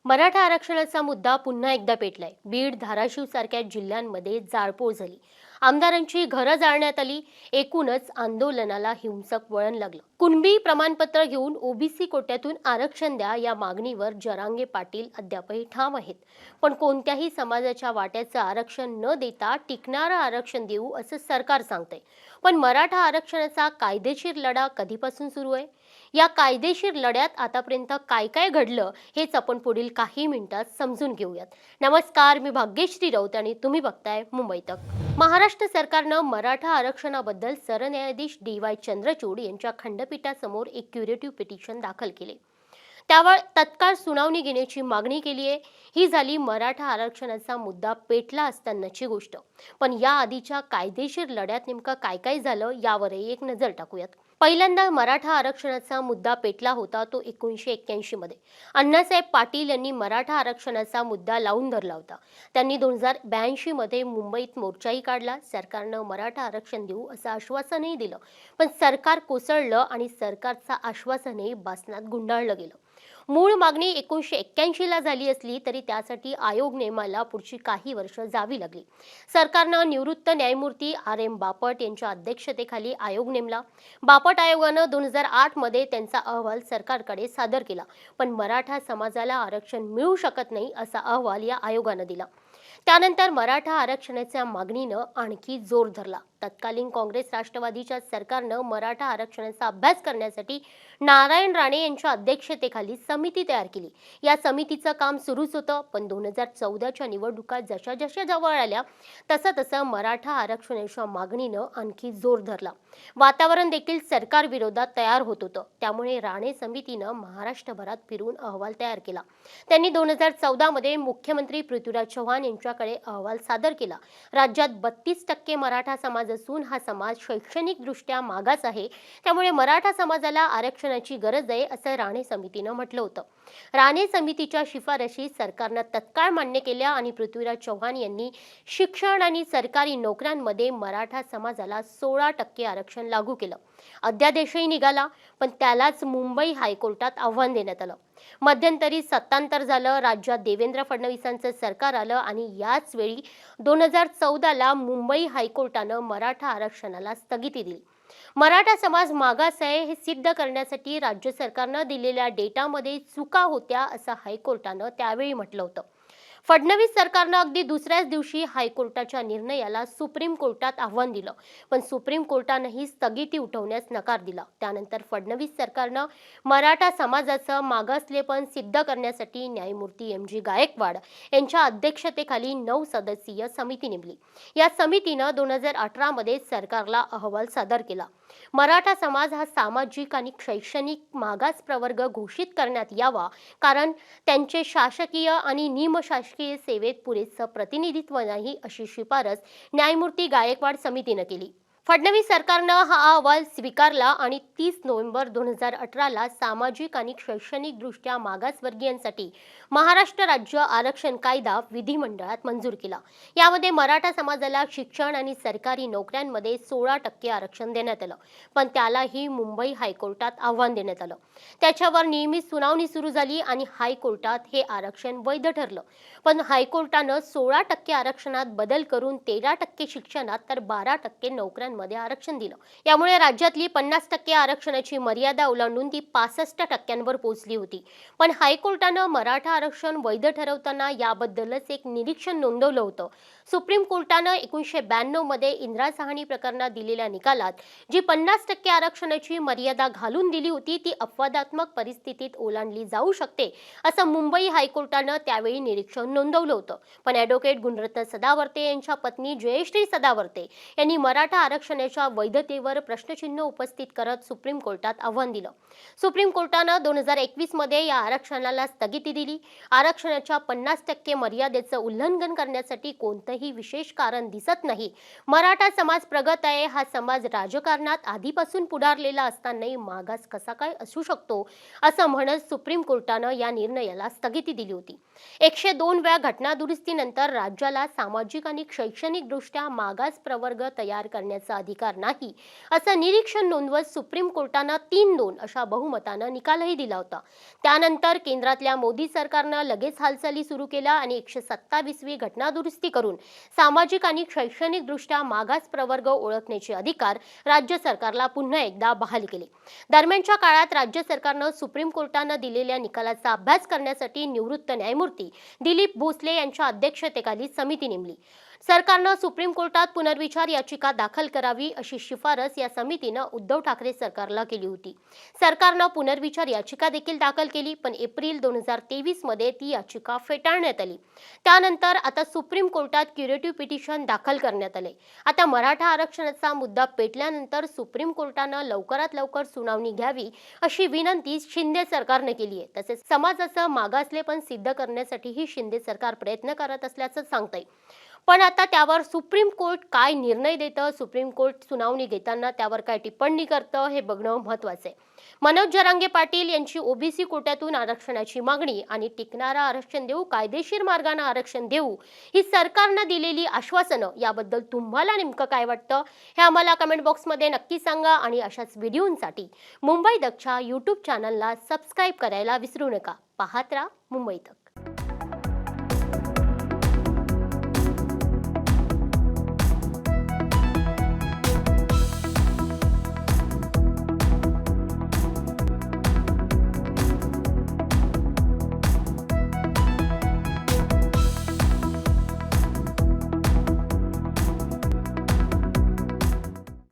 मराठा आरक्षणाचा मुद्दा पुन्हा एकदा पेटलाय। बीड, धाराशिव सारख्या जिल्ह्यांमध्ये जाळपोळ झाली। आमदारांची घरं जाळण्यात आली। एकूणच आंदोलनाला हिंसक वळण लागलं। कुणबी प्रमाणपत्र घेऊन ओबीसी कोट्यातून आरक्षण द्या या मागणीवर जरांगे पाटील अद्यापही ठाम आहेत। पण कोणत्याही समाजाच्या वाट्याचं आरक्षण न देता टिकणारं आरक्षण देऊ असं सरकार सांगतंय। पण मराठा आरक्षणाचा कायदेशीर लढा कधीपासून सुरू आहे? या कायदेशीर लढ्यात आतापर्यंत काय काय घडलं हेच आपण पुढील काही मिनिटात समजून घेऊयात। नमस्कार, मी भाग्यश्री राऊत आणि तुम्ही बघताय मुंबई तक। महाराष्ट्र सरकारनं मराठा आरक्षणाबद्दल सरन्यायाधीश डी.वाय. चंद्रचूड यांच्या खंडपीठासमोर एक क्युरेटिव्ह पिटिशन दाखल केले। त्यावर तत्काळ सुनावणी घेण्याची मागणी केली आहे। ही झाली मराठा आरक्षणाचा मुद्दा पेटला असतानाची गोष्ट। पण या आधीच्या कायदेशीर लढ्यात नेमकं काय काय झालं यावरही एक नजर टाकूयात। पहिल्यांदा मराठा आरक्षणाचा मुद्दा पेटला होता तो 1981 मध्ये। अण्णासाहेब पाटील यांनी मराठा आरक्षणाचा मुद्दा लावून धरला होता। त्यांनी 2082 मध्ये मुंबईत मोर्चाही काढला। सरकारनं मराठा आरक्षण देऊ असं आश्वासनही दिलं, पण सरकार कोसळलं आणि सरकारचं आश्वासनही बासनात गुंडाळलं गेलं। मूळ मागणी 1981 ला झाली असली तरी त्यासाठी आयोग नेमायला पुढची काही वर्ष जावी लागली। सरकारनं निवृत्त न्यायमूर्ती R.M. बापट यांच्या अध्यक्षतेखाली आयोग नेमला। बापट आयोगानं 2008 मध्ये त्यांचा अहवाल सरकारकडे सादर केला, पण मराठा समाजाला आरक्षण मिळू शकत नाही असा अहवाल या आयोगानं दिला। त्यानंतर मराठा आरक्षणाच्या मागणीनं आणखी जोर धरला। तत्कालीन काँग्रेस राष्ट्रवादीच्या सरकारनं मराठा आरक्षणाचा अभ्यास करण्यासाठी नारायण राणे यांच्या अध्यक्षतेखाली समिती तयार केली। या समितीचं काम सुरूच होतं, पण 2014च्या निवडणुका जशा जशा जवळ आल्या तसं मराठा आरक्षणाच्या मागणीनं आणखी जोर धरला। वातावरण देखील सरकार विरोधात तयार होत होतं। त्यामुळे राणे समितीनं महाराष्ट्रभरात फिरून अहवाल तयार केला। त्यांनी 2014 मध्ये मुख्यमंत्री पृथ्वीराज चव्हाण यांच्याकडे अहवाल सादर केला। राज्यात 32% मराठा समाज असून हा समाज शैक्षणिकदृष्ट्या मागास आहे, त्यामुळे मराठा समाजाला आरक्षणाची गरज आहे असं राणे समितीनं म्हटलं होतं। राणे समितीच्या शिफारशी सरकारनं तत्काळ मान्य केल्या आणि पृथ्वीराज चव्हाण यांनी शिक्षण आणि सरकारी नोकऱ्यांमध्ये मराठा समाजाला 16% आरक्षण लागू केलं। अध्यादेशही निघाला, पण त्यालाच मुंबई हायकोर्टात आव्हान देण्यात आलं। मध्यंतरी सत्तांतर झालं, राज्यात देवेंद्र फडणवीसांचं सरकार आलं आणि याच वेळी 2014 ला मुंबई हायकोर्टानं मराठा आरक्षणाला स्थगिती दिली। मराठा समाज मागास आहे हे सिद्ध करण्यासाठी राज्य सरकारनं दिलेल्या डेटामध्ये चुका होत्या असं हायकोर्टानं त्यावेळी म्हटलं होतं। फडणवीस सरकारनं अगदी दुसऱ्याच दिवशी हायकोर्टाच्या निर्णयाला सुप्रीम कोर्टात आव्हान दिलं, पण सुप्रीम कोर्टानंही स्थगिती उठवण्यास नकार दिला। त्यानंतर फडणवीस सरकारनं मराठा समाजाचं मागासलेपण सिद्ध करण्यासाठी न्यायमूर्ती M.G. गायकवाड यांच्या अध्यक्षतेखाली 9 सदस्यीय समिती नेमली। या समितीनं 2018 मध्ये सरकारला अहवाल सादर केला। मराठा समाज हा सामाजिक आणि शैक्षणिक मागास प्रवर्ग घोषित करण्यात यावा, कारण त्यांचे शासकीय आणि निमशासकीय सेवेत पुरेसं प्रतिनिधित्व नाही अशी शिफारस न्यायमूर्ती गायकवाड समितीनं केली। फडणवीस सरकारनं हा अहवाल स्वीकारला आणि 30 नोव्हेंबर 2018 ला सामाजिक आणि शैक्षणिकदृष्ट्या मागासवर्गीयांसाठी महाराष्ट्र राज्य आरक्षण कायदा विधिमंडळात मंजूर केला। यामध्ये मराठा समाजाला शिक्षण आणि सरकारी नोकऱ्यांमध्ये 16% आरक्षण देण्यात आलं, पण त्यालाही मुंबई हायकोर्टात आव्हान देण्यात आलं। त्याच्यावर नियमित सुनावणी सुरू झाली आणि हायकोर्टात हे आरक्षण वैध ठरलं, पण हायकोर्टानं 16% आरक्षणात बदल करून 13% शिक्षणात तर 12% नोकऱ्यांमध्ये आरक्षण दिलं। यामुळे राज्यातली 50% आरक्षणाची मर्यादा ओलांडून ती 65% पोहोचली होती। पण हायकोर्टानं मराठा आरक्षण वैध ठरवताना याबद्दलच एक निरीक्षण नोंदवलं होतं। सुप्रीम कोर्टानं 1992 मध्ये इंदिरा साहनी प्रकरणात दिलेल्या निकालात जी 50% आरक्षणाची मर्यादा घालून दिली होती ती अपवादात्मक परिस्थितीत ओलांडली जाऊ शकते असं मुंबई हायकोर्टानं त्यावेळी निरीक्षण नोंदवलं होतं। पण ॲडव्होकेट गुणरत्न सदावर्ते यांच्या पत्नी जयश्री सदावर्ते यांनी मराठा आरक्षणाच्या वैधतेवर प्रश्नचिन्ह उपस्थित करत सुप्रीम कोर्टात आव्हान दिलं। सुप्रीम कोर्टानं 2021 मध्ये या आरक्षणाला स्थगिती दिली। आरक्षणाच्या 50% मर्यादेचं उल्लंघन करण्यासाठी कोणतंही विशेष कारण दिसत नाही। मराठा समाज प्रगत आहे, हा समाज राजकारणात आधीपासून पुढारलेला असतानाही मागास कसा काय असू शकतो असं म्हणत सुप्रीम कोर्टानं या निर्णयाला स्थगिती दिली होती। 102 वेळा घटना दुरुस्तीनंतर राज्याला सामाजिक आणि शैक्षणिकदृष्ट्या मागास प्रवर्ग तयार करण्याचा करण्याचा अधिकार नाही असं निरीक्षण नोंदवत सुप्रीम कोर्टानं 3-2 अशा बहुमतानं निकालही दिला होता. त्यानंतर केंद्रातल्या मोदी सरकारनं लगेच हालचाली सुरू केल्या आणि 127वी घटनादुरुस्ती करून सामाजिक आणि शैक्षणिकदृष्ट्या मागास प्रवर्ग ओळखण्याचे अधिकार राज्य सरकारला पुन्हा एकदा बहाल केले. दरम्यानच्या काळात राज्य सरकारनं सुप्रीम कोर्टानं दिलेल्या निकालाचा अभ्यास करण्यासाठी निवृत्त न्यायमूर्ती दिलीप भोसले यांच्या अध्यक्षतेखाली समिती नेमली. सरकारनं सुप्रीम कोर्टात पुनर्विचार याचिका दाखल करावी अशी शिफारस या समितीनं उद्धव ठाकरे सरकारला केली होती. सरकारनं पुनर्विचार याचिका देखील दाखल केली, पण एप्रिल 2023 मध्ये ती याचिका फेटाळण्यात आली. त्यानंतर आता सुप्रीम कोर्टात क्युरेटिव्ह पिटिशन दाखल करण्यात आले. आता मराठा आरक्षणाचा मुद्दा पेटल्यानंतर सुप्रीम कोर्टानं लवकरात लवकर सुनावणी घ्यावी अशी विनंती शिंदे सरकारनं केली आहे. तसेच समाजाचं मागासलेपण सिद्ध करण्यासाठीही शिंदे सरकार प्रयत्न करत असल्याचं सांगतंय. पण आता त्यावर सुप्रीम कोर्ट काय निर्णय देतं, सुप्रीम कोर्ट सुनावणी घेताना त्यावर काय टिप्पणी करतं हे बघणं महत्त्वाचं आहे. मनोज जरांगे पाटील यांची ओबीसी कोट्यातून आरक्षणाची मागणी आणि टिकणारं आरक्षण देऊ, कायदेशीर मार्गाने आरक्षण देऊ ही सरकारनं दिलेली आश्वासनं याबद्दल तुम्हाला नेमकं काय वाटतं हे आम्हाला कमेंट बॉक्समध्ये नक्की सांगा आणि अशाच व्हिडिओंसाठी मुंबई तकच्या YouTube चॅनलला सबस्क्राईब करायला विसरू नका. पाहत राहा मुंबई तक.